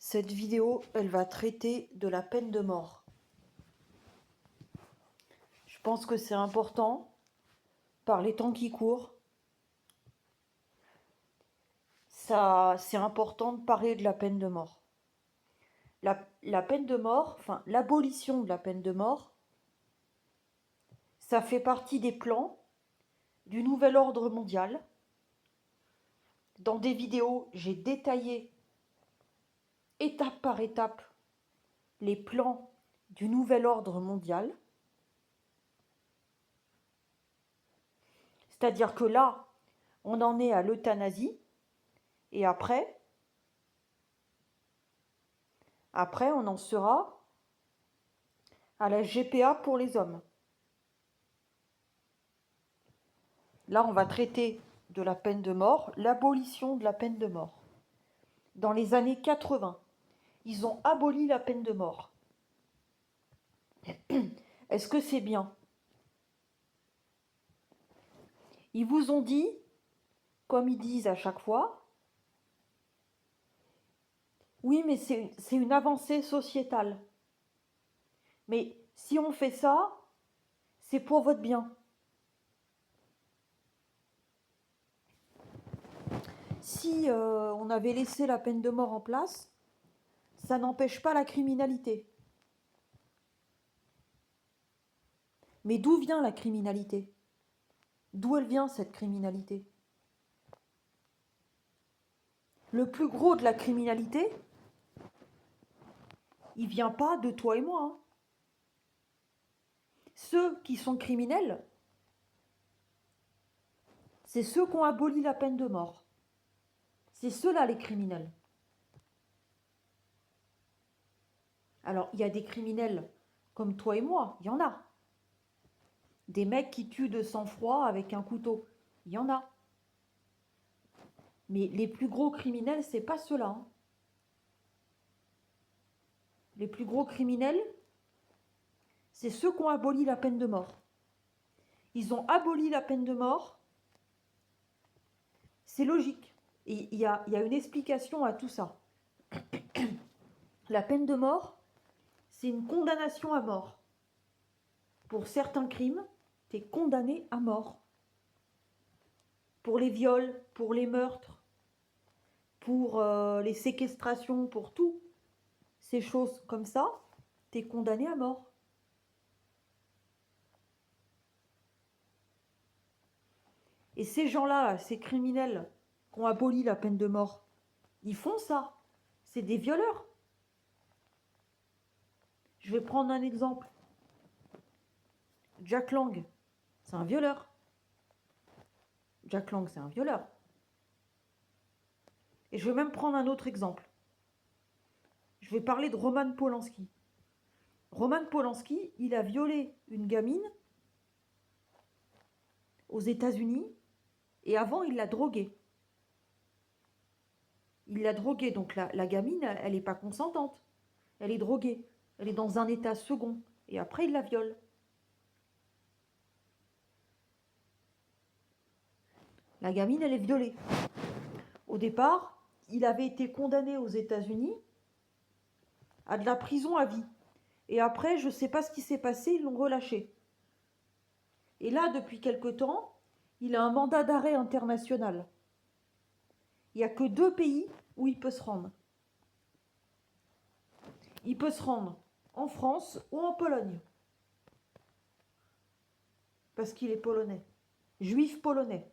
Cette vidéo, elle va traiter de la peine de mort. Je pense que c'est important, par les temps qui courent, c'est important de parler de la peine de mort. La peine de mort, enfin l'abolition de la peine de mort, ça fait partie des plans du nouvel ordre mondial. Dans des vidéos, j'ai détaillé étape par étape les plans du nouvel ordre mondial. C'est-à-dire que là, on en est à l'euthanasie, et après, on en sera à la GPA pour les hommes. Là, on va traiter de la peine de mort, l'abolition de la peine de mort. Dans les années 80, ils ont aboli la peine de mort. Est-ce que c'est bien? Ils vous ont dit, comme ils disent à chaque fois, oui, mais c'est une avancée sociétale. Mais si on fait ça, c'est pour votre bien. Si on avait laissé la peine de mort en place, ça n'empêche pas la criminalité. Mais d'où vient la criminalité? D'où elle vient cette criminalité? Le plus gros de la criminalité, il vient pas de toi et moi. Hein. Ceux qui sont criminels, c'est ceux qui ont aboli la peine de mort. C'est ceux-là les criminels. Alors, il y a des criminels comme toi et moi, il y en a. Des mecs qui tuent de sang-froid avec un couteau, il y en a. Mais les plus gros criminels, c'est pas ceux-là. Hein. Les plus gros criminels, c'est ceux qui ont aboli la peine de mort. Ils ont aboli la peine de mort. C'est logique. Et il y a une explication à tout ça. La peine de mort, c'est une condamnation à mort. Pour certains crimes, tu es condamné à mort. Pour les viols, pour les meurtres, pour les séquestrations, pour tout, ces choses comme ça, tu es condamné à mort. Et ces gens-là, ces criminels qui ont aboli la peine de mort, ils font ça. C'est des violeurs. Je vais prendre un exemple. Jack Lang, c'est un violeur. Jack Lang, c'est un violeur. Et je vais même prendre un autre exemple. Je vais parler de Roman Polanski. Roman Polanski, il a violé une gamine aux États-Unis et avant, il l'a droguée. Il l'a droguée, donc la gamine, elle n'est pas consentante. Elle est droguée. Elle est dans un état second. Et après, il la viole. La gamine, elle est violée. Au départ, il avait été condamné aux États-Unis à de la prison à vie. Et après, je ne sais pas ce qui s'est passé, ils l'ont relâché. Et là, depuis quelque temps, il a un mandat d'arrêt international. Il n'y a que 2 pays où il peut se rendre. Il peut se rendre en France ou en Pologne. Parce qu'il est polonais. Juif polonais.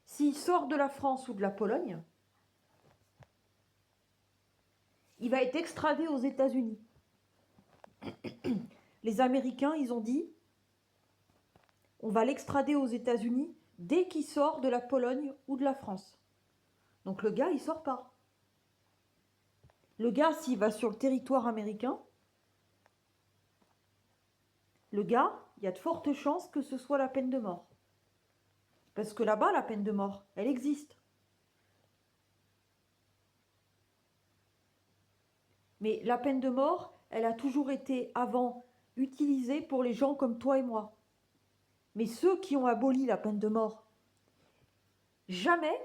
S'il sort de la France ou de la Pologne, il va être extradé aux États-Unis. Les Américains, ils ont dit, on va l'extrader aux États-Unis dès qu'il sort de la Pologne ou de la France. Donc le gars, il sort pas. Le gars, s'il va sur le territoire américain, le gars, il y a de fortes chances que ce soit la peine de mort. Parce que là-bas, la peine de mort, elle existe. Mais la peine de mort, elle a toujours été avant utilisée pour les gens comme toi et moi. Mais ceux qui ont aboli la peine de mort, jamais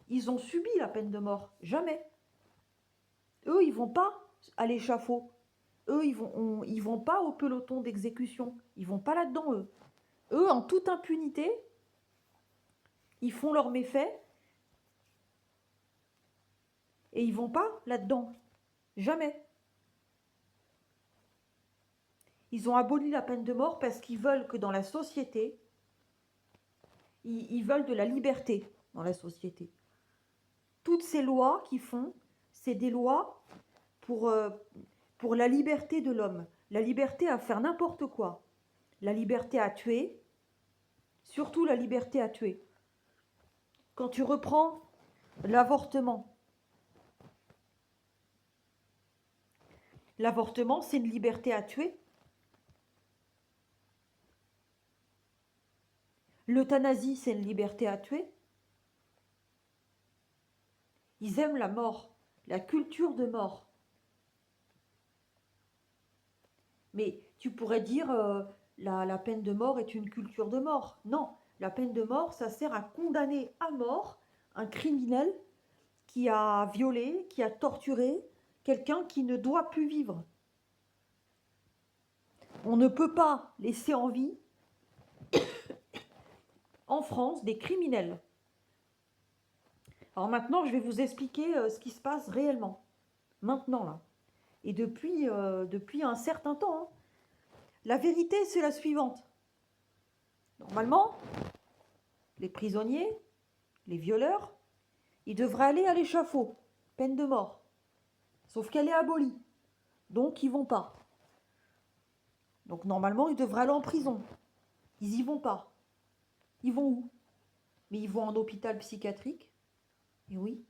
ils ont subi la peine de mort. Jamais. Eux, ils vont pas à l'échafaud. Eux, ils vont pas au peloton d'exécution. Ils vont pas là-dedans, eux. Eux, en toute impunité, ils font leurs méfaits et ils vont pas là-dedans. Jamais. Ils ont aboli la peine de mort parce qu'ils veulent que dans la société, ils veulent de la liberté dans la société. Toutes ces lois qu'ils font, c'est des lois pour la liberté de l'homme. La liberté à faire n'importe quoi. La liberté à tuer, surtout la liberté à tuer. Quand tu reprends l'avortement, l'avortement, c'est une liberté à tuer. L'euthanasie, c'est une liberté à tuer. Ils aiment la mort, la culture de mort. Mais tu pourrais dire la peine de mort est une culture de mort. Non, la peine de mort, ça sert à condamner à mort un criminel qui a violé, qui a torturé quelqu'un qui ne doit plus vivre. On ne peut pas laisser en vie, en France, des criminels. Alors maintenant, je vais vous expliquer ce qui se passe réellement. Maintenant, là. Et depuis un certain temps. Hein. La vérité, c'est la suivante. Normalement, les prisonniers, les violeurs, ils devraient aller à l'échafaud, peine de mort. Sauf qu'elle est abolie. Donc, ils vont pas. Donc, normalement, ils devraient aller en prison. Ils y vont pas. Ils vont où? Mais ils vont en hôpital psychiatrique. Et oui.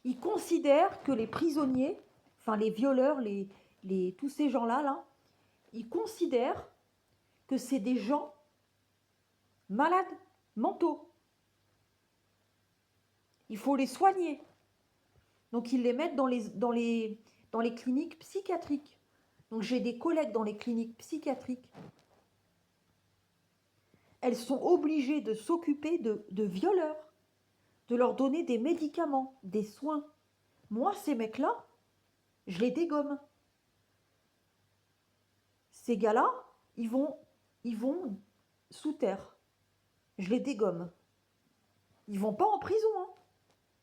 Ils considèrent que les prisonniers, enfin les violeurs, tous ces gens-là, là, ils considèrent que c'est des gens malades mentaux. Il faut les soigner. Donc ils les mettent dans les cliniques psychiatriques. Donc j'ai des collègues dans les cliniques psychiatriques. Elles sont obligées de s'occuper de violeurs, de leur donner des médicaments, des soins. Moi, ces mecs-là, je les dégomme. Ces gars-là, ils vont sous terre. Je les dégomme. Ils vont pas en prison, hein.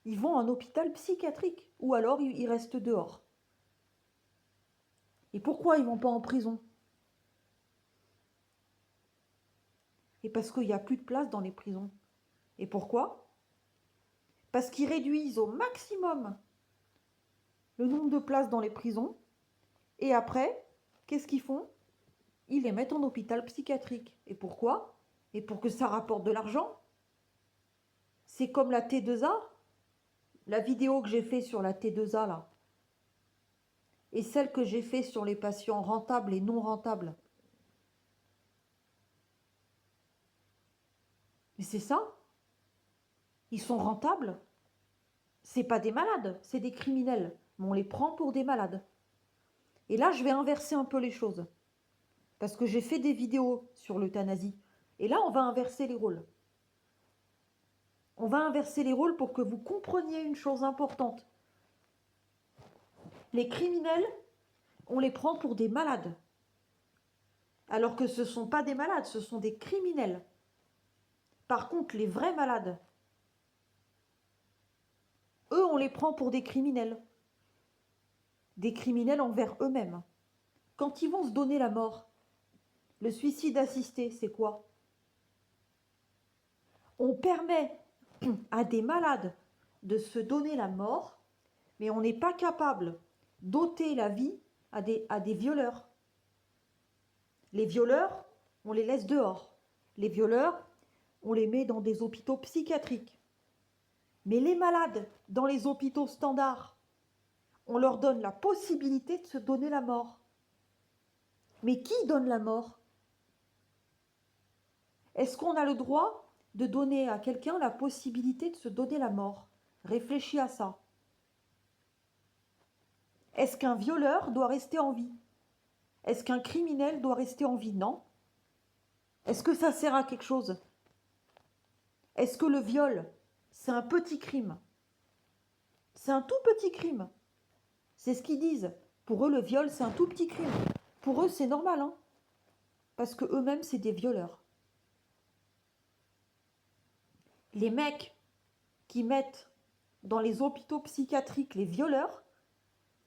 Ils vont en hôpital psychiatrique. Ou alors, ils restent dehors. Et pourquoi ils vont pas en prison? Et parce qu'il n'y a plus de place dans les prisons. Et pourquoi? Parce qu'ils réduisent au maximum le nombre de places dans les prisons. Et après, qu'est-ce qu'ils font? Ils les mettent en hôpital psychiatrique. Et pourquoi? Et pour que ça rapporte de l'argent. C'est comme la T2A. La vidéo que j'ai fait sur la T2A, là. Et celle que j'ai fait sur les patients rentables et non rentables. Mais c'est ça. Ils sont rentables. C'est pas des malades, c'est des criminels. Mais on les prend pour des malades. Et là, je vais inverser un peu les choses. Parce que j'ai fait des vidéos sur l'euthanasie. Et là, on va inverser les rôles. On va inverser les rôles pour que vous compreniez une chose importante. Les criminels, on les prend pour des malades. Alors que ce ne sont pas des malades, ce sont des criminels. Par contre, les vrais malades, eux, on les prend pour des criminels. Des criminels envers eux-mêmes. Quand ils vont se donner la mort, le suicide assisté, c'est quoi? On permet à des malades de se donner la mort, mais on n'est pas capable d'ôter la vie à des violeurs. Les violeurs, on les laisse dehors. Les violeurs, on les met dans des hôpitaux psychiatriques. Mais les malades, dans les hôpitaux standards, on leur donne la possibilité de se donner la mort. Mais qui donne la mort? Est-ce qu'on a le droit de donner à quelqu'un la possibilité de se donner la mort? Réfléchis à ça. Est-ce qu'un violeur doit rester en vie? Est-ce qu'un criminel doit rester en vie? Non. Est-ce que ça sert à quelque chose? Est-ce que le viol, c'est un petit crime? C'est un tout petit crime. C'est ce qu'ils disent. Pour eux, le viol, c'est un tout petit crime. Pour eux, c'est normal, hein, parce que eux-mêmes, c'est des violeurs. Les mecs qui mettent dans les hôpitaux psychiatriques les violeurs,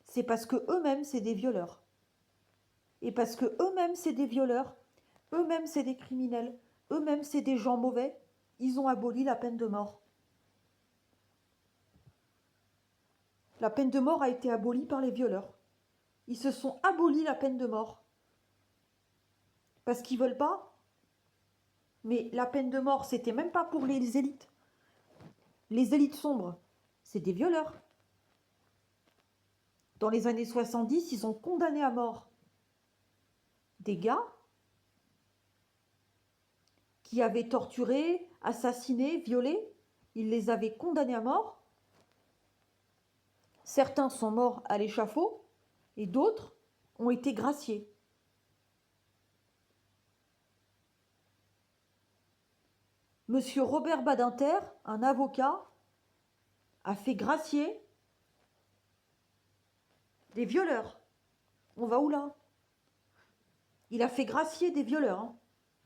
c'est parce que eux-mêmes, c'est des violeurs. Et parce que eux-mêmes, c'est des violeurs, eux-mêmes, c'est des criminels, eux-mêmes, c'est des gens mauvais, ils ont aboli la peine de mort. La peine de mort a été abolie par les violeurs. Ils se sont abolis la peine de mort. Parce qu'ils veulent pas. Mais la peine de mort, c'était même pas pour les élites. Les élites sombres, c'est des violeurs. Dans les années 70, ils ont condamné à mort des gars qui avaient torturé, assassiné, violé. Ils les avaient condamnés à mort. Certains sont morts à l'échafaud et d'autres ont été graciés. Monsieur Robert Badinter, un avocat, a fait gracier des violeurs. On va où là? Il a fait gracier des violeurs. Hein.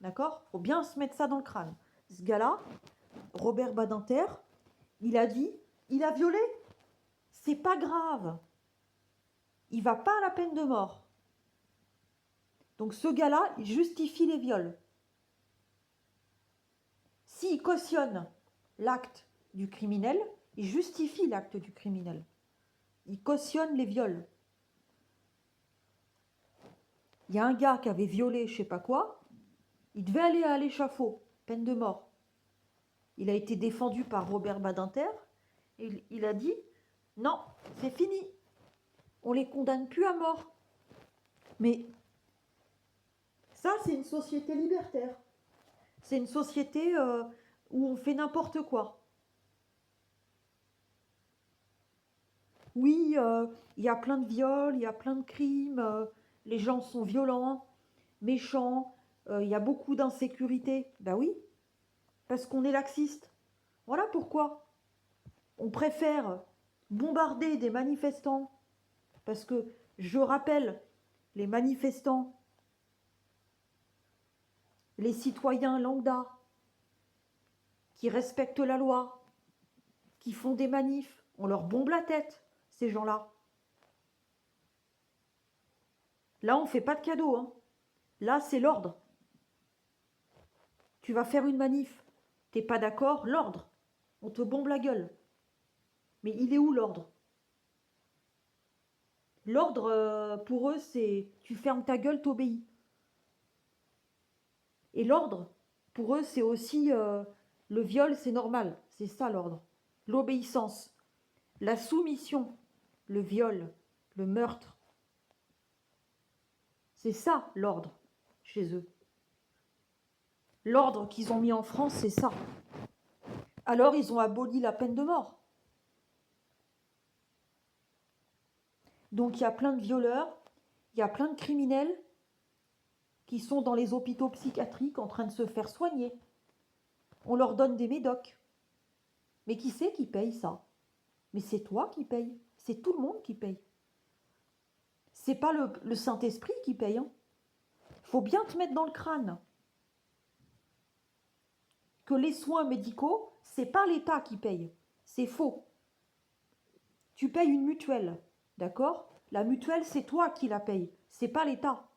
D'accord? Faut bien se mettre ça dans le crâne. Ce gars-là, Robert Badinter, il a dit, il a violé. C'est pas grave. Il va pas à la peine de mort. Donc ce gars-là, il justifie les viols. S'il cautionne l'acte du criminel, il justifie l'acte du criminel. Il cautionne les viols. Il y a un gars qui avait violé je sais pas quoi, il devait aller à l'échafaud, peine de mort. Il a été défendu par Robert Badinter et il a dit non, c'est fini. On les condamne plus à mort. Mais ça, c'est une société libertaire. C'est une société où on fait n'importe quoi. Oui, il y a plein de viols, il y a plein de crimes, les gens sont violents, méchants, il y a beaucoup d'insécurité. Ben oui, parce qu'on est laxiste. Voilà pourquoi. On préfère bombarder des manifestants, parce que, je rappelle, les manifestants, les citoyens lambda, qui respectent la loi, qui font des manifs, on leur bombe la tête, ces gens-là. Là, on ne fait pas de cadeau. Hein. Là, c'est l'ordre. Tu vas faire une manif. T'es pas d'accord? L'ordre. On te bombe la gueule. Mais il est où l'ordre? L'ordre, pour eux, c'est tu fermes ta gueule, t'obéis. Et l'ordre, pour eux, c'est aussi le viol, c'est normal. C'est ça l'ordre. L'obéissance, la soumission, le viol, le meurtre. C'est ça l'ordre chez eux. L'ordre qu'ils ont mis en France, c'est ça. Alors ils ont aboli la peine de mort. Donc il y a plein de violeurs, il y a plein de criminels qui sont dans les hôpitaux psychiatriques en train de se faire soigner. On leur donne des médocs. Mais qui c'est qui paye ça? Mais c'est toi qui paye. C'est tout le monde qui paye. C'est pas le Saint-Esprit qui paye. Hein. Faut bien te mettre dans le crâne que les soins médicaux, c'est pas l'État qui paye. C'est faux. Tu payes une mutuelle, d'accord? La mutuelle, c'est toi qui la payes. C'est pas l'État.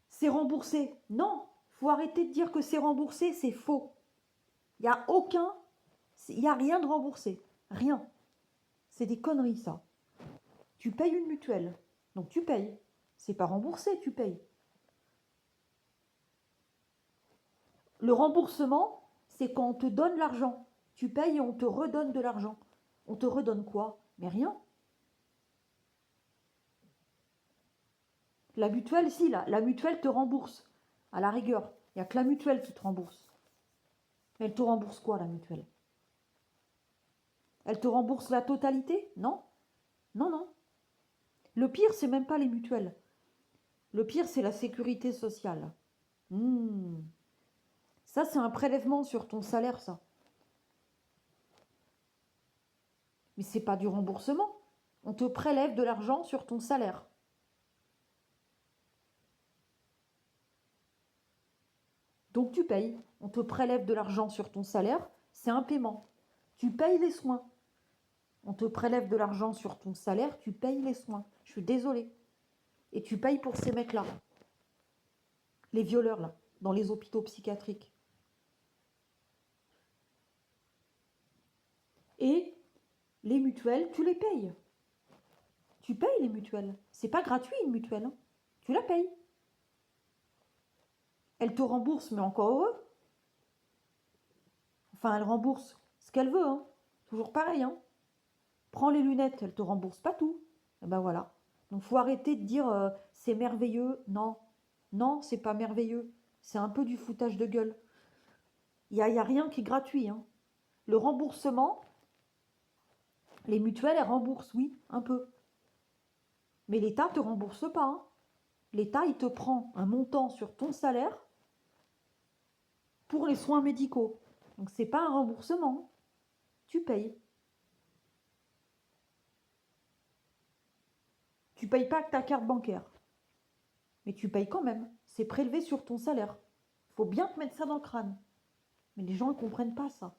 C'est remboursé. Non, faut arrêter de dire que c'est remboursé, c'est faux. Il n'y a rien de remboursé. Rien. C'est des conneries, ça. Tu payes une mutuelle. Donc tu payes. C'est pas remboursé, tu payes. Le remboursement, c'est quand on te donne l'argent. Tu payes et on te redonne de l'argent. On te redonne quoi? Mais rien. La mutuelle, si, la mutuelle te rembourse. À la rigueur, il n'y a que la mutuelle qui te rembourse. Mais elle te rembourse quoi, la mutuelle? Elle te rembourse la totalité? Non. Non, non. Le pire, c'est même pas les mutuelles. Le pire, c'est la sécurité sociale. Ça, c'est un prélèvement sur ton salaire, ça. Mais c'est pas du remboursement. On te prélève de l'argent sur ton salaire. Donc tu payes. On te prélève de l'argent sur ton salaire. C'est un paiement. Tu payes les soins. On te prélève de l'argent sur ton salaire. Tu payes les soins. Je suis désolée. Et tu payes pour ces mecs-là. Les violeurs, là, dans les hôpitaux psychiatriques. Et les mutuelles, tu les payes. Tu payes les mutuelles. C'est pas gratuit une mutuelle. Hein. Tu la payes. Elle te rembourse, mais encore heureux. Enfin, elle rembourse ce qu'elle veut. Hein. Toujours pareil. Hein. Prends les lunettes, elle te rembourse pas tout. Et ben voilà. Donc faut arrêter de dire c'est merveilleux. Non, non, c'est pas merveilleux. C'est un peu du foutage de gueule. Il y a rien qui est gratuit. Hein. Le remboursement, les mutuelles, elles remboursent, oui, un peu. Mais l'État ne te rembourse pas. Hein. L'État, il te prend un montant sur ton salaire pour les soins médicaux. Donc c'est pas un remboursement. Tu payes. Tu payes pas avec ta carte bancaire. Mais tu payes quand même. C'est prélevé sur ton salaire. Il faut bien te mettre ça dans le crâne. Mais les gens ne comprennent pas ça.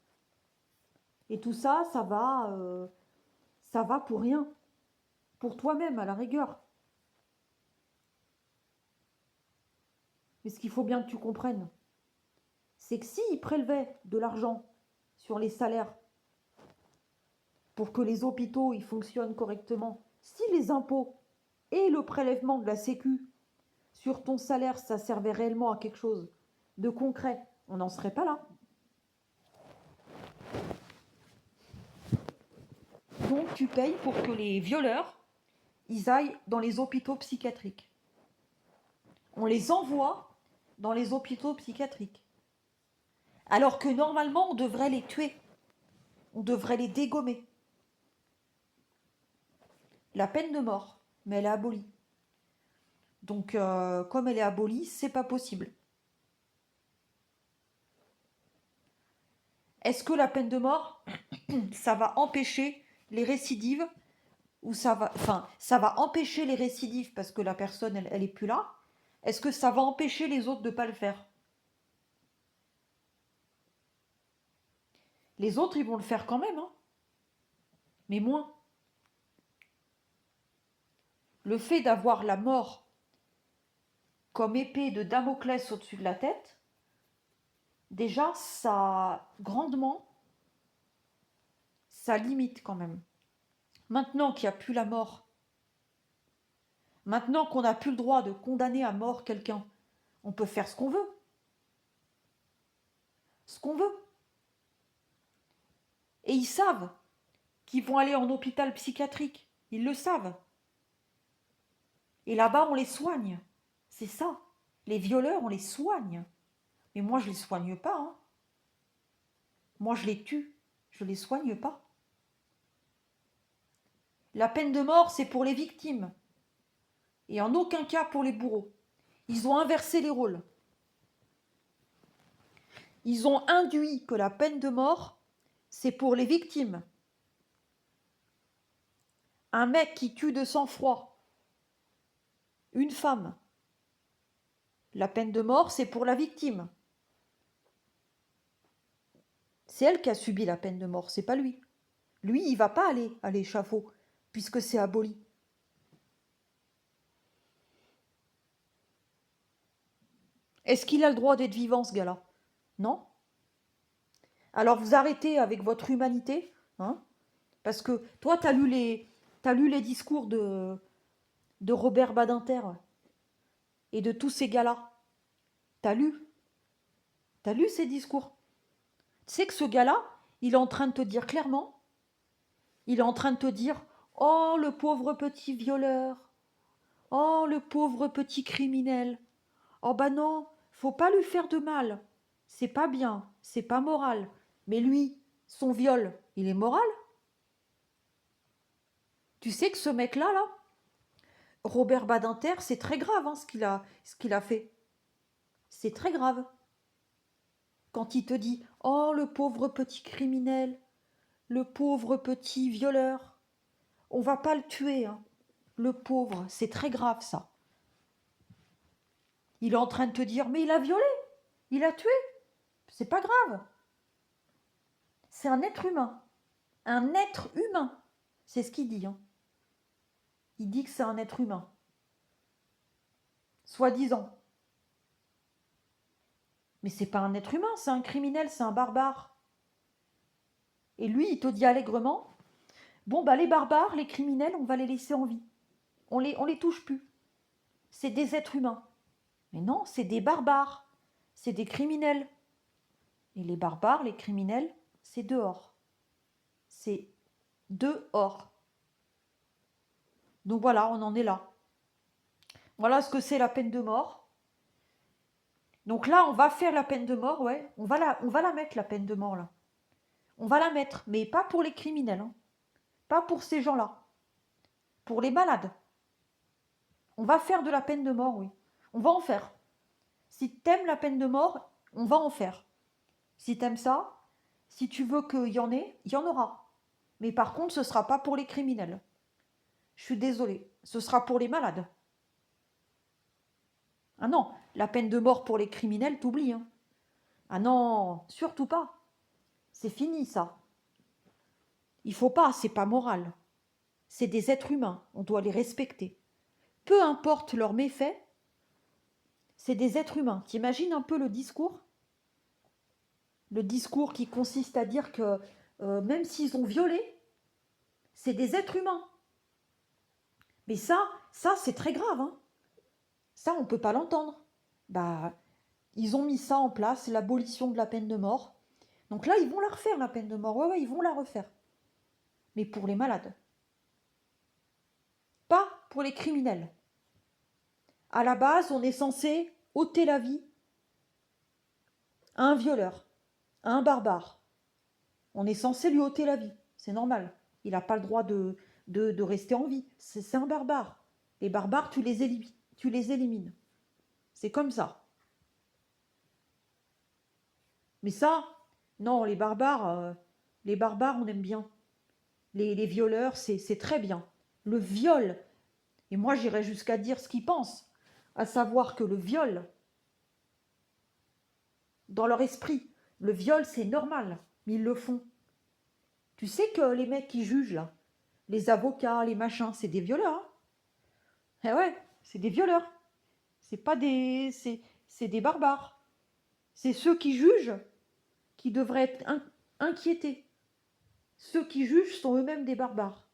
Et tout ça, ça va pour rien. Pour toi-même, à la rigueur. Mais ce qu'il faut bien que tu comprennes, c'est que s'ils prélevaient de l'argent sur les salaires pour que les hôpitaux ils fonctionnent correctement, si les impôts et le prélèvement de la Sécu sur ton salaire, ça servait réellement à quelque chose de concret, on n'en serait pas là. Donc tu payes pour que les violeurs, ils aillent dans les hôpitaux psychiatriques. On les envoie dans les hôpitaux psychiatriques. Alors que normalement, on devrait les tuer. On devrait les dégommer. La peine de mort, mais elle est abolie. Donc, comme elle est abolie, c'est pas possible. Est-ce que la peine de mort, ça va empêcher les récidives ou ça va empêcher les récidives parce que la personne, elle est plus là. Est-ce que ça va empêcher les autres de ne pas le faire? Les autres, ils vont le faire quand même, hein, mais moins. Le fait d'avoir la mort comme épée de Damoclès au-dessus de la tête, déjà, ça limite quand même. Maintenant qu'il n'y a plus la mort, maintenant qu'on n'a plus le droit de condamner à mort quelqu'un, on peut faire ce qu'on veut. Ce qu'on veut. Et ils savent qu'ils vont aller en hôpital psychiatrique. Ils le savent. Et là-bas, on les soigne. C'est ça. Les violeurs, on les soigne. Mais moi, je ne les soigne pas. Hein. Moi, je les tue. Je ne les soigne pas. La peine de mort, c'est pour les victimes. Et en aucun cas pour les bourreaux. Ils ont inversé les rôles. Ils ont induit que la peine de mort, c'est pour les victimes. Un mec qui tue de sang-froid, une femme, la peine de mort, c'est pour la victime. C'est elle qui a subi la peine de mort, c'est pas lui. Lui, il va pas aller à l'échafaud, puisque c'est aboli. Est-ce qu'il a le droit d'être vivant, ce gars-là? Non. Alors vous arrêtez avec votre humanité, hein, parce que toi, t'as lu les discours de Robert Badinter et de tous ces gars-là. T'as lu ces discours. Tu sais que ce gars-là, il est en train de te dire clairement, il est en train de te dire, oh, le pauvre petit violeur, oh, le pauvre petit criminel, oh bah non, faut pas lui faire de mal, c'est pas bien, c'est pas moral. Mais lui, son viol, il est moral. Tu sais que ce mec-là, là, Robert Badinter, c'est très grave hein, ce qu'il a fait. C'est très grave. quand il te dit « Oh, le pauvre petit criminel, le pauvre petit violeur, on va pas le tuer, hein. Le pauvre, c'est très grave ça. » Il est en train de te dire « Mais il a violé, il a tué, c'est pas grave. » C'est un être humain. Un être humain. C'est ce qu'il dit, hein. Il dit que c'est un être humain. Soi-disant. Mais c'est pas un être humain, c'est un criminel, c'est un barbare. Et lui, il te dit allègrement, bon, bah les barbares, les criminels, on va les laisser en vie. On les touche plus. C'est des êtres humains. Mais non, c'est des barbares. C'est des criminels. Et les barbares, les criminels, c'est dehors. C'est dehors. Donc voilà, on en est là. Voilà ce que c'est la peine de mort. Donc là, on va faire la peine de mort, ouais. On va la mettre, la peine de mort, là. On va la mettre, mais pas pour les criminels, hein. Pas pour ces gens-là. Pour les malades. On va faire de la peine de mort, oui. On va en faire. Si t'aimes la peine de mort, on va en faire. Si t'aimes ça, si tu veux qu'il y en ait, il y en aura. Mais par contre, ce ne sera pas pour les criminels. Je suis désolée. Ce sera pour les malades. Ah non, la peine de mort pour les criminels, t'oublies, hein. Ah non, surtout pas. C'est fini, ça. Il faut pas, c'est pas moral. C'est des êtres humains, on doit les respecter. Peu importe leurs méfaits, c'est des êtres humains. T'imagines un peu le discours? Le discours qui consiste à dire que même s'ils ont violé, c'est des êtres humains. Mais ça c'est très grave, hein. Ça, on ne peut pas l'entendre. Bah, ils ont mis ça en place, l'abolition de la peine de mort. Donc là, ils vont la refaire, la peine de mort. Ouais, ils vont la refaire. Mais pour les malades. Pas pour les criminels. À la base, on est censé ôter la vie à un violeur, à un barbare. On est censé lui ôter la vie. C'est normal. Il n'a pas le droit de rester en vie. C'est un barbare. Les barbares, tu les élimines. C'est comme ça. Mais ça, non, les barbares, on aime bien. Les violeurs, c'est très bien. Le viol, et moi j'irais jusqu'à dire ce qu'ils pensent, à savoir que le viol, dans leur esprit, le viol c'est normal, mais ils le font. Tu sais que les mecs qui jugent là, les avocats, les machins, c'est des violeurs, hein. Eh ouais, c'est des violeurs. C'est pas des. C'est des barbares. C'est ceux qui jugent qui devraient être inquiétés. Ceux qui jugent sont eux-mêmes des barbares.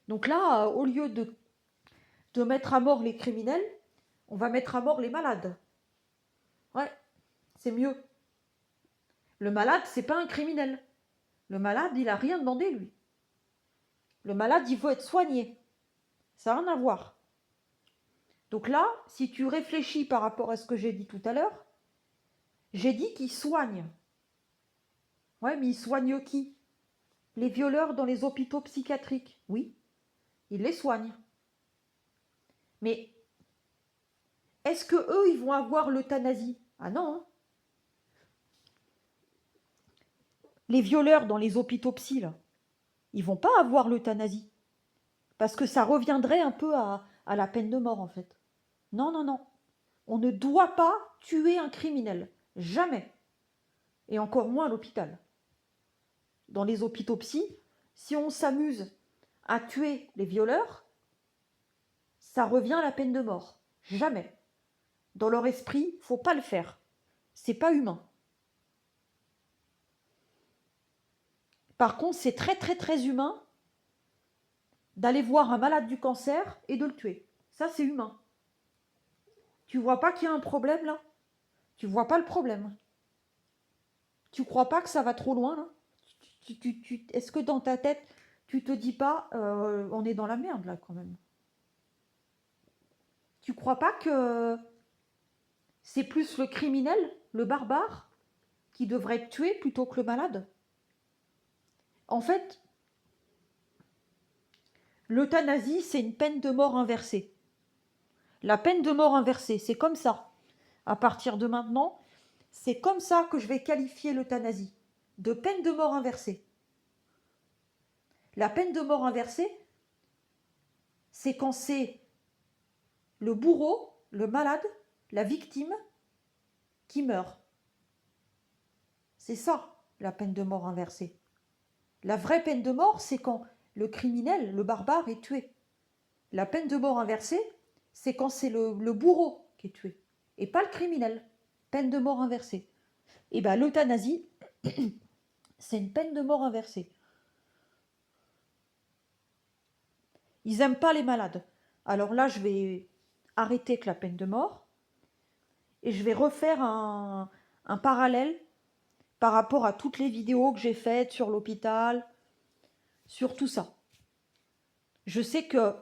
Donc là, au lieu de mettre à mort les criminels, on va mettre à mort les malades. Ouais, c'est mieux. Le malade, c'est pas un criminel. Le malade, il a rien demandé, lui. Le malade, il veut être soigné. Ça n'a rien à voir. Donc là, si tu réfléchis par rapport à ce que j'ai dit tout à l'heure, j'ai dit qu'il soigne. Ouais, mais il soigne qui? Les violeurs dans les hôpitaux psychiatriques. Oui, il les soigne. Mais est-ce que eux, ils vont avoir l'euthanasie? Ah non, hein. Les violeurs dans les hôpitaux psy, là, ils vont pas avoir l'euthanasie. Parce que ça reviendrait un peu à la peine de mort, en fait. Non, non, non. On ne doit pas tuer un criminel. Jamais. Et encore moins à l'hôpital. Dans les hôpitaux psy, si on s'amuse à tuer les violeurs, ça revient à la peine de mort. Jamais. Dans leur esprit, faut pas le faire. C'est pas humain. Par contre, c'est très très très humain d'aller voir un malade du cancer et de le tuer. Ça, c'est humain. Tu vois pas qu'il y a un problème là? Tu vois pas le problème? Tu crois pas que ça va trop loin là? Est-ce que dans ta tête, tu te dis pas, on est dans la merde là quand même? Tu crois pas que c'est plus le criminel, le barbare, qui devrait être tué plutôt que le malade? En fait, l'euthanasie, c'est une peine de mort inversée. La peine de mort inversée, c'est comme ça. à partir de maintenant, c'est comme ça que je vais qualifier l'euthanasie, de peine de mort inversée. La peine de mort inversée, c'est quand c'est le bourreau, le malade, la victime qui meurt. C'est ça, la peine de mort inversée. La vraie peine de mort, c'est quand le criminel, le barbare, est tué. La peine de mort inversée, c'est quand c'est le bourreau qui est tué, et pas le criminel. Peine de mort inversée. Et bien l'euthanasie, c'est une peine de mort inversée. Ils n'aiment pas les malades. Alors là, je vais arrêter avec la peine de mort et je vais refaire un parallèle par rapport à toutes les vidéos que j'ai faites sur l'hôpital, sur tout ça. Je sais que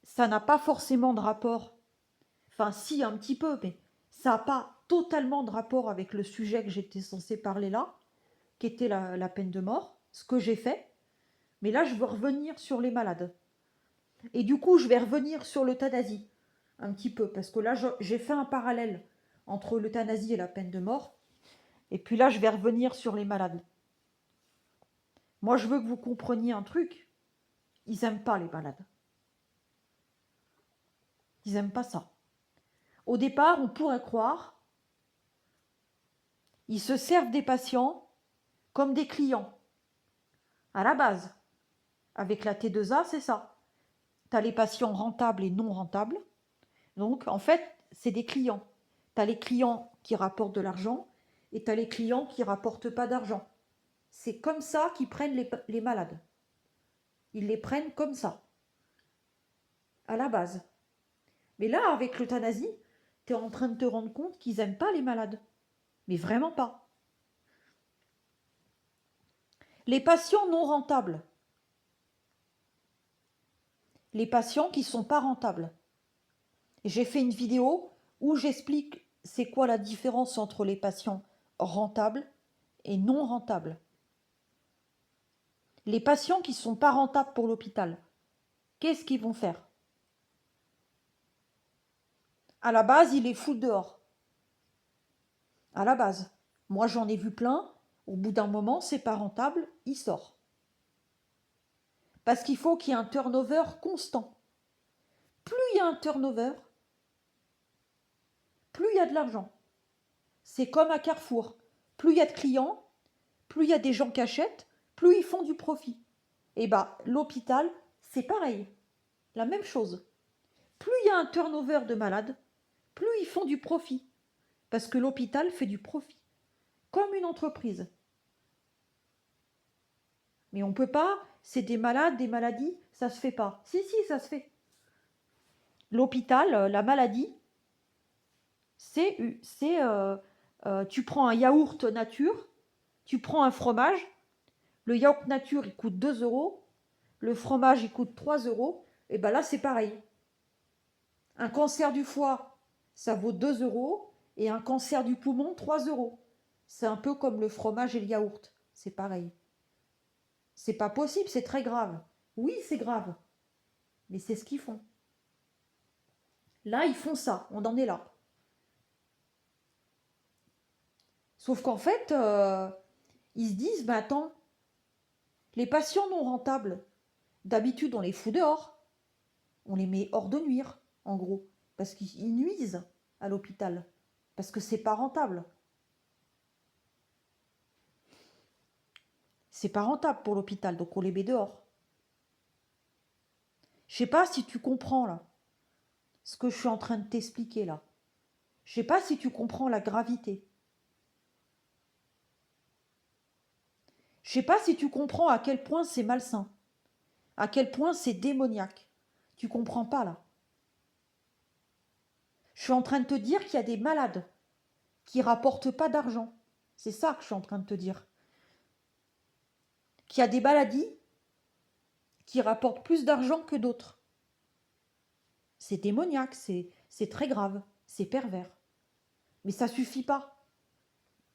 ça n'a pas forcément de rapport, enfin si un petit peu, mais ça n'a pas totalement de rapport avec le sujet que j'étais censée parler là, qui était la peine de mort, ce que j'ai fait. Mais là, je veux revenir sur les malades. Et du coup, je vais revenir sur l'euthanasie, un petit peu, parce que là, j'ai fait un parallèle entre l'euthanasie et la peine de mort. Et puis là, je vais revenir sur les malades. Moi, je veux que vous compreniez un truc. Ils n'aiment pas les malades. Ils n'aiment pas ça. Au départ, on pourrait croire, ils se servent des patients comme des clients. À la base, avec la T2A, c'est ça. Tu as les patients rentables et non rentables. Donc, en fait, c'est des clients. Tu as les clients qui rapportent de l'argent et tu as les clients qui ne rapportent pas d'argent. C'est comme ça qu'ils prennent les malades. Ils les prennent comme ça, à la base. Mais là, avec l'euthanasie, tu es en train de te rendre compte qu'ils n'aiment pas les malades. Mais vraiment pas. Les patients non rentables. Les patients qui ne sont pas rentables. J'ai fait une vidéo où j'explique c'est quoi la différence entre les patients rentables et non rentables. Les patients qui ne sont pas rentables pour l'hôpital, qu'est-ce qu'ils vont faire? À la base, ils les foutent dehors. À la base. Moi, j'en ai vu plein. Au bout d'un moment, c'est pas rentable, il sort. Parce qu'il faut qu'il y ait un turnover constant. Plus il y a un turnover, plus il y a de l'argent. C'est comme à Carrefour. Plus il y a de clients, plus il y a des gens qui achètent, plus ils font du profit. Et bah, l'hôpital, c'est pareil. La même chose. Plus il y a un turnover de malades, plus ils font du profit. Parce que l'hôpital fait du profit. Comme une entreprise. Mais on ne peut pas, c'est des malades, des maladies, ça se fait pas. Si, ça se fait. L'hôpital, la maladie, tu prends un yaourt nature, tu prends un fromage, le yaourt nature il coûte 2 euros, le fromage il coûte 3 euros, et ben là c'est pareil. Un cancer du foie, ça vaut 2 euros, et un cancer du poumon, 3 euros. C'est un peu comme le fromage et le yaourt, c'est pareil. C'est pas possible, c'est très grave. Oui, c'est grave, mais c'est ce qu'ils font. Là, ils font ça, on en est là. Sauf qu'en fait, ils se disent, bah attends, les patients non rentables, d'habitude on les fout dehors, on les met hors de nuire, en gros, parce qu'ils nuisent à l'hôpital, parce que c'est pas rentable. C'est pas rentable pour l'hôpital, donc on les met dehors. Je sais pas si tu comprends là, ce que je suis en train de t'expliquer là. Je sais pas si tu comprends la gravité. Je sais pas si tu comprends à quel point c'est malsain, à quel point c'est démoniaque. Tu comprends pas là. Je suis en train de te dire qu'il y a des malades qui rapportent pas d'argent. C'est ça que je suis en train de te dire. Qu'il y a des maladies qui rapportent plus d'argent que d'autres. C'est démoniaque, c'est très grave, c'est pervers. Mais ça suffit pas.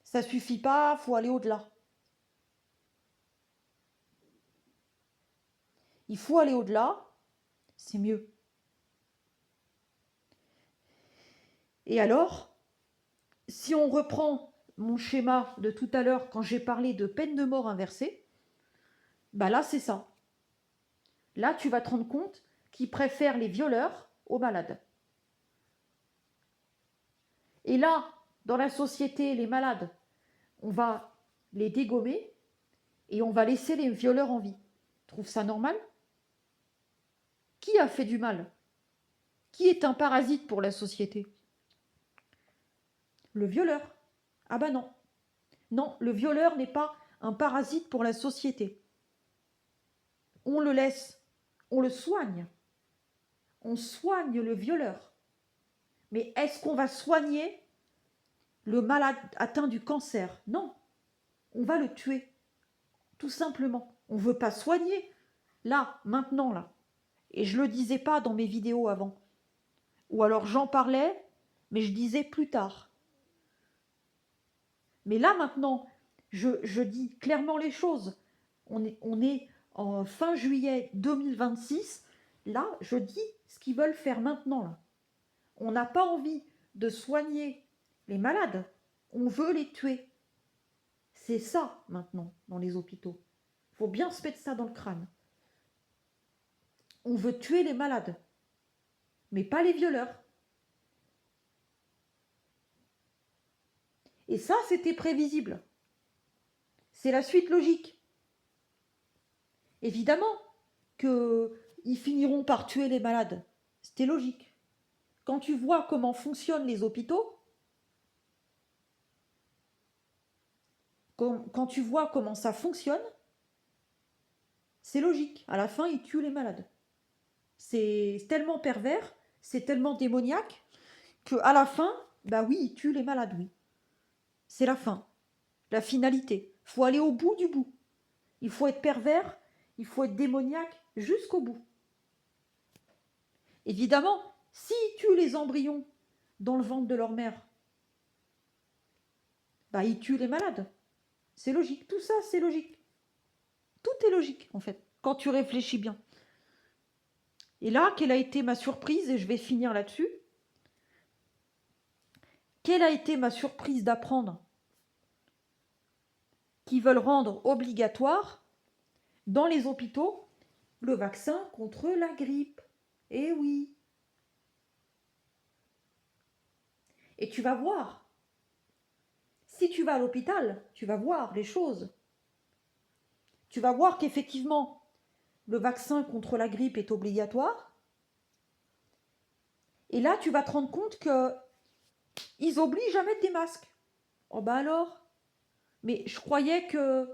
Ça suffit pas, faut aller au-delà. Il faut aller au-delà, c'est mieux. Et alors, si on reprend mon schéma de tout à l'heure, quand j'ai parlé de peine de mort inversée, bah là, c'est ça. Là, tu vas te rendre compte qu'ils préfèrent les violeurs aux malades. Et là, dans la société, les malades, on va les dégommer et on va laisser les violeurs en vie. Tu trouves ça normal? Qui a fait du mal? Qui est un parasite pour la société? Le violeur. Ah bah non. Non, le violeur n'est pas un parasite pour la société. On le laisse, on le soigne. On soigne le violeur. Mais est-ce qu'on va soigner le malade atteint du cancer? Non, on va le tuer, tout simplement. On ne veut pas soigner, là, maintenant, là. Et je ne le disais pas dans mes vidéos avant. Ou alors j'en parlais, mais je disais plus tard. Mais là, maintenant, je dis clairement les choses. On est en fin juillet 2026. Là, je dis ce qu'ils veulent faire maintenant, là. On n'a pas envie de soigner les malades. On veut les tuer. C'est ça, maintenant, dans les hôpitaux. Il faut bien se mettre ça dans le crâne. On veut tuer les malades, mais pas les violeurs. Et ça, c'était prévisible. C'est la suite logique. Évidemment qu'ils finiront par tuer les malades. C'était logique. Quand tu vois comment fonctionnent les hôpitaux, quand tu vois comment ça fonctionne, c'est logique. À la fin, ils tuent les malades. C'est tellement pervers, c'est tellement démoniaque, qu'à la fin, bah oui, ils tuent les malades, oui. C'est la fin, la finalité. Il faut aller au bout du bout. Il faut être pervers, il faut être démoniaque jusqu'au bout. Évidemment, s'ils tuent les embryons dans le ventre de leur mère, bah ils tuent les malades. C'est logique, tout ça c'est logique. Tout est logique en fait, quand tu réfléchis bien. Et là, quelle a été ma surprise, et je vais finir là-dessus. Quelle a été ma surprise d'apprendre qu'ils veulent rendre obligatoire dans les hôpitaux le vaccin contre la grippe. Eh oui. Et tu vas voir. Si tu vas à l'hôpital, tu vas voir les choses. Tu vas voir qu'effectivement, le vaccin contre la grippe est obligatoire. Et là, tu vas te rendre compte qu'ils obligent à mettre des masques. Oh bah alors. Mais je croyais que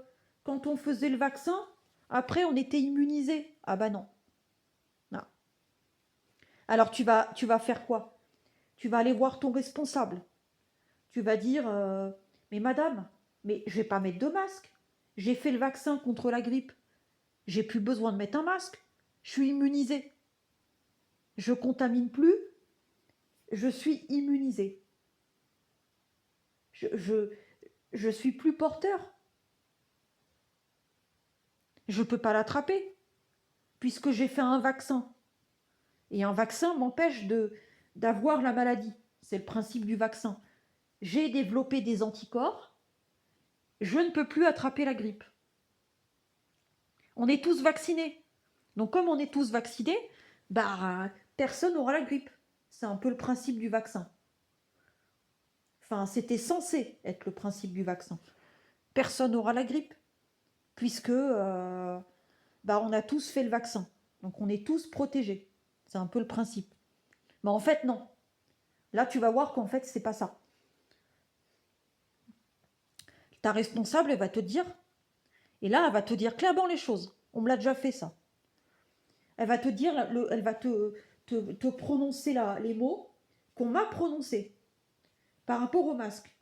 quand on faisait le vaccin, après on était immunisé. Ah bah non. Non. Alors tu vas faire quoi? Tu vas aller voir ton responsable. Tu vas dire mais madame, mais je vais pas mettre de masque. J'ai fait le vaccin contre la grippe. J'ai plus besoin de mettre un masque. Je suis immunisée. Je contamine plus. Je suis immunisée. Je suis plus porteur. Je peux pas l'attraper puisque j'ai fait un vaccin. Et un vaccin m'empêche d'avoir la maladie. C'est le principe du vaccin. J'ai développé des anticorps. Je ne peux plus attraper la grippe. On est tous vaccinés. Donc comme on est tous vaccinés, bah personne n'aura la grippe. C'est un peu le principe du vaccin. Enfin, c'était censé être le principe du vaccin. Personne n'aura la grippe, puisque bah, on a tous fait le vaccin. Donc on est tous protégés. C'est un peu le principe. Mais en fait, non. Là, tu vas voir qu'en fait, c'est pas ça. Ta responsable, elle va te dire, et là, elle va te dire clairement les choses. On me l'a déjà fait, ça. Elle va te dire, elle va te prononcer les mots qu'on m'a prononcés par rapport au masque.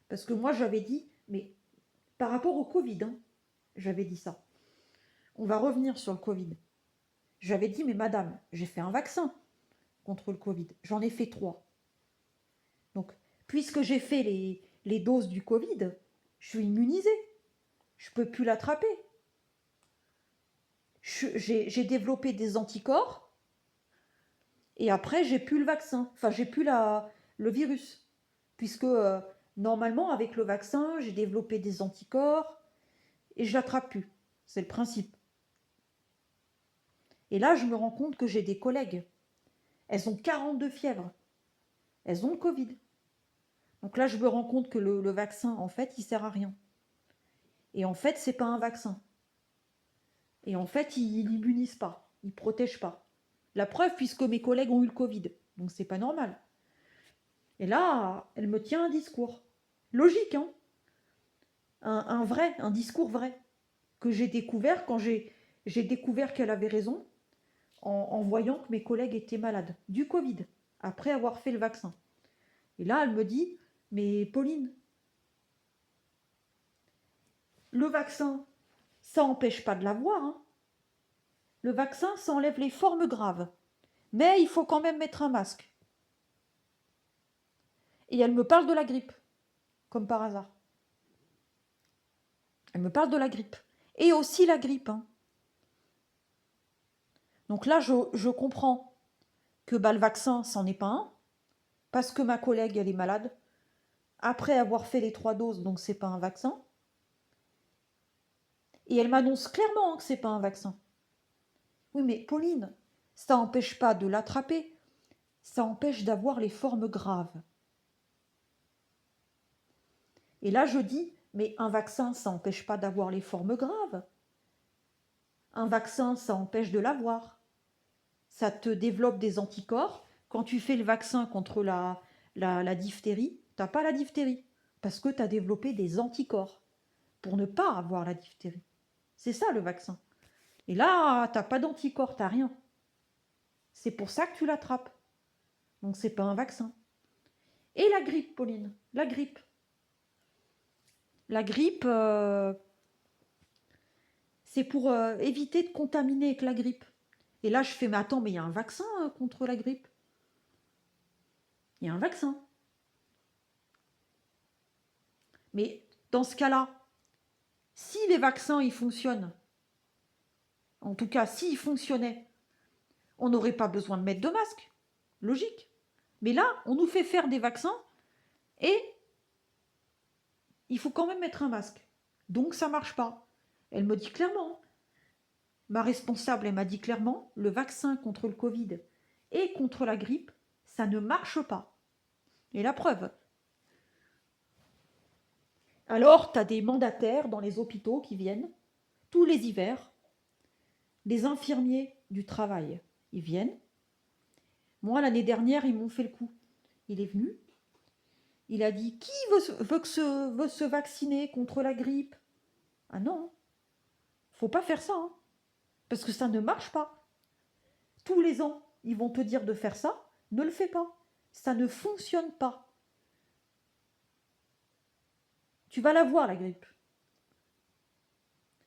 Parce que moi, j'avais dit, mais par rapport au Covid, hein, j'avais dit ça. On va revenir sur le Covid. J'avais dit, mais madame, j'ai fait un vaccin contre le Covid. J'en ai fait 3. Donc, puisque j'ai fait les doses du Covid, je suis immunisée. Je ne peux plus l'attraper. J'ai développé des anticorps et après, j'ai plus le vaccin. Enfin, j'ai plus le virus. puisque normalement, avec le vaccin, j'ai développé des anticorps et je l'attrape plus. C'est le principe. Et là, je me rends compte que j'ai des collègues. Elles ont 42 fièvres. Elles ont le Covid. Donc là, je me rends compte que le vaccin, en fait, il sert à rien. Et en fait, c'est pas un vaccin. Et en fait, il n'immunise pas. Il protège pas. La preuve, puisque mes collègues ont eu le Covid. Donc c'est pas normal. Et là, elle me tient un discours. Logique, hein, un discours vrai. Que j'ai découvert quand j'ai découvert qu'elle avait raison en voyant que mes collègues étaient malades du Covid, après avoir fait le vaccin. Et là, elle me dit, mais Pauline, le vaccin, ça n'empêche pas de l'avoir. Hein. Le vaccin, ça enlève les formes graves. Mais il faut quand même mettre un masque. Et elle me parle de la grippe, comme par hasard. Elle me parle de la grippe. Et aussi la grippe. Hein. Donc là, je comprends que le vaccin, c'en est pas un, parce que ma collègue, elle est malade, après avoir fait les 3 doses, donc c'est pas un vaccin. Et elle m'annonce clairement que c'est pas un vaccin. Oui, mais Pauline, ça n'empêche pas de l'attraper, ça empêche d'avoir les formes graves. Et là, je dis, mais un vaccin, ça n'empêche pas d'avoir les formes graves. Un vaccin, ça empêche de l'avoir. Ça te développe des anticorps. Quand tu fais le vaccin contre la diphtérie, tu n'as pas la diphtérie, parce que tu as développé des anticorps pour ne pas avoir la diphtérie. C'est ça le vaccin. Et là, tu n'as pas d'anticorps, tu n'as rien. C'est pour ça que tu l'attrapes. Donc c'est pas un vaccin. Et la grippe, Pauline, la grippe. La grippe, c'est pour éviter de contaminer avec la grippe. Et là, je fais, mais attends, mais il y a un vaccin contre la grippe. Il y a un vaccin. Mais dans ce cas-là, si les vaccins, ils fonctionnent, en tout cas, s'ils fonctionnaient, on n'aurait pas besoin de mettre de masque. Logique. Mais là, on nous fait faire des vaccins et il faut quand même mettre un masque. Donc, ça ne marche pas. Elle me dit clairement, ma responsable, elle m'a dit clairement, le vaccin contre le Covid et contre la grippe, ça ne marche pas. Et la preuve. Alors, tu as des mandataires dans les hôpitaux qui viennent tous les hivers, des infirmiers du travail, ils viennent. Moi, l'année dernière, ils m'ont fait le coup. Il est venu, il a dit, qui veut se vacciner contre la grippe? Ah non, faut pas faire ça, hein, parce que ça ne marche pas. Tous les ans, ils vont te dire de faire ça, ne le fais pas. Ça ne fonctionne pas. Tu vas la voir, la grippe.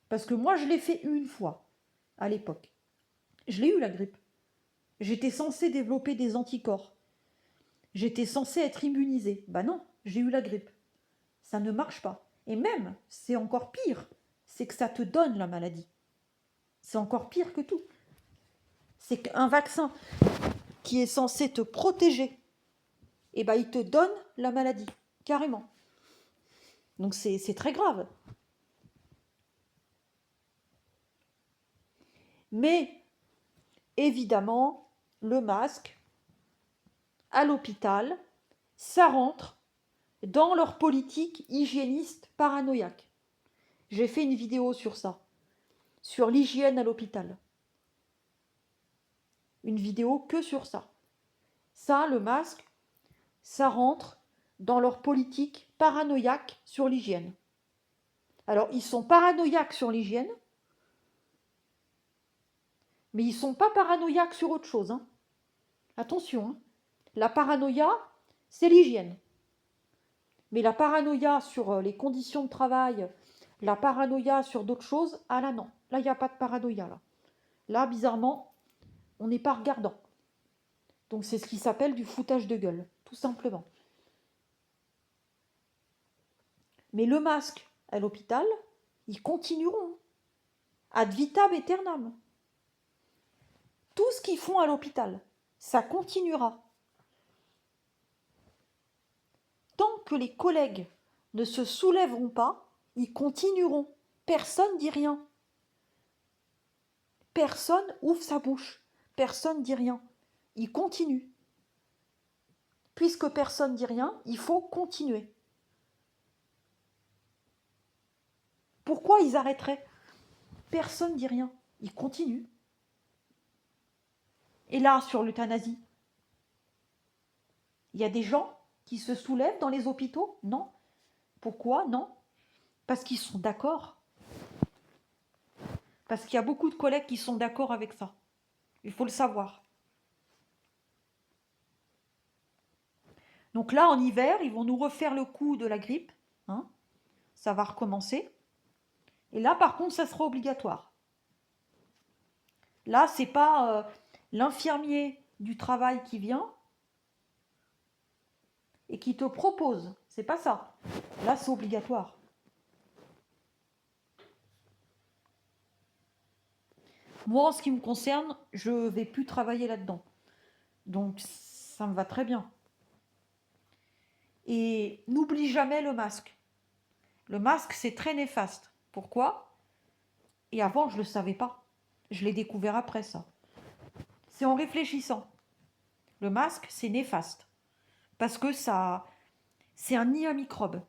Parce que moi, je l'ai fait une fois, à l'époque. Je l'ai eu, la grippe. J'étais censée développer des anticorps. J'étais censée être immunisée. Bah non, j'ai eu la grippe. Ça ne marche pas. Et même, c'est encore pire, c'est que ça te donne la maladie. C'est encore pire que tout. C'est qu'un vaccin qui est censé te protéger, eh ben, il te donne la maladie, carrément. Donc c'est très grave. Mais évidemment, le masque, à l'hôpital, ça rentre dans leur politique hygiéniste paranoïaque. J'ai fait une vidéo sur ça, sur l'hygiène à l'hôpital. Une vidéo que sur ça. Ça, le masque, ça rentre dans leur politique paranoïaque sur l'hygiène. Alors, ils sont paranoïaques sur l'hygiène, mais ils ne sont pas paranoïaques sur autre chose. Hein. Attention, hein. La paranoïa, c'est l'hygiène. Mais la paranoïa sur les conditions de travail, la paranoïa sur d'autres choses, ah là non, là il n'y a pas de paranoïa. Là, bizarrement, on n'est pas regardant. Donc c'est ce qui s'appelle du foutage de gueule, tout simplement. Mais le masque à l'hôpital, ils continueront. Ad vitam aeternam. Tout ce qu'ils font à l'hôpital, ça continuera. Tant que les collègues ne se soulèveront pas, ils continueront. Personne ne dit rien. Personne ouvre sa bouche. Personne ne dit rien. Ils continuent. Puisque personne ne dit rien, il faut continuer. Pourquoi ils arrêteraient? Personne ne dit rien. Ils continuent. Et là, sur l'euthanasie, il y a des gens qui se soulèvent dans les hôpitaux? Non. Pourquoi? Non. Parce qu'ils sont d'accord. Parce qu'il y a beaucoup de collègues qui sont d'accord avec ça. Il faut le savoir. Donc là, en hiver, ils vont nous refaire le coup de la grippe. Hein. Ça va recommencer. Et là, par contre, ça sera obligatoire. Là, c'est pas l'infirmier du travail qui vient et qui te propose. C'est pas ça. Là, c'est obligatoire. Moi, en ce qui me concerne, je ne vais plus travailler là-dedans. Donc, ça me va très bien. Et n'oublie jamais le masque. Le masque, c'est très néfaste. Pourquoi? Et avant, je ne le savais pas. Je l'ai découvert après ça. C'est en réfléchissant. Le masque, c'est néfaste. Parce que ça, c'est un nid à microbes.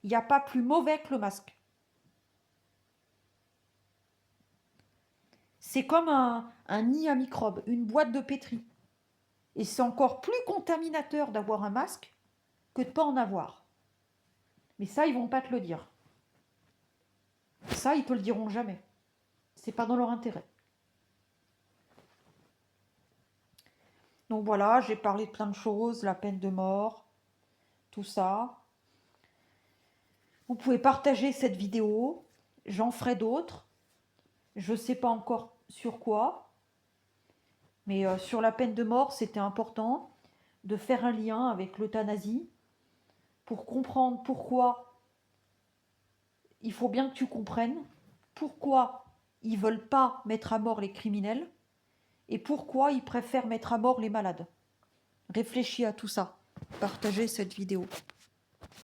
Il n'y a pas plus mauvais que le masque. C'est comme un nid à microbes, une boîte de pétri. Et c'est encore plus contaminateur d'avoir un masque que de ne pas en avoir. Mais ça, ils ne vont pas te le dire. Ça, ils ne te le diront jamais. C'est pas dans leur intérêt. Donc voilà, j'ai parlé de plein de choses, la peine de mort, tout ça. Vous pouvez partager cette vidéo, j'en ferai d'autres. Je ne sais pas encore sur quoi, mais sur la peine de mort, c'était important de faire un lien avec l'euthanasie pour comprendre pourquoi. Il faut bien que tu comprennes pourquoi ils ne veulent pas mettre à mort les criminels et pourquoi ils préfèrent mettre à mort les malades. Réfléchis à tout ça. Partagez cette vidéo.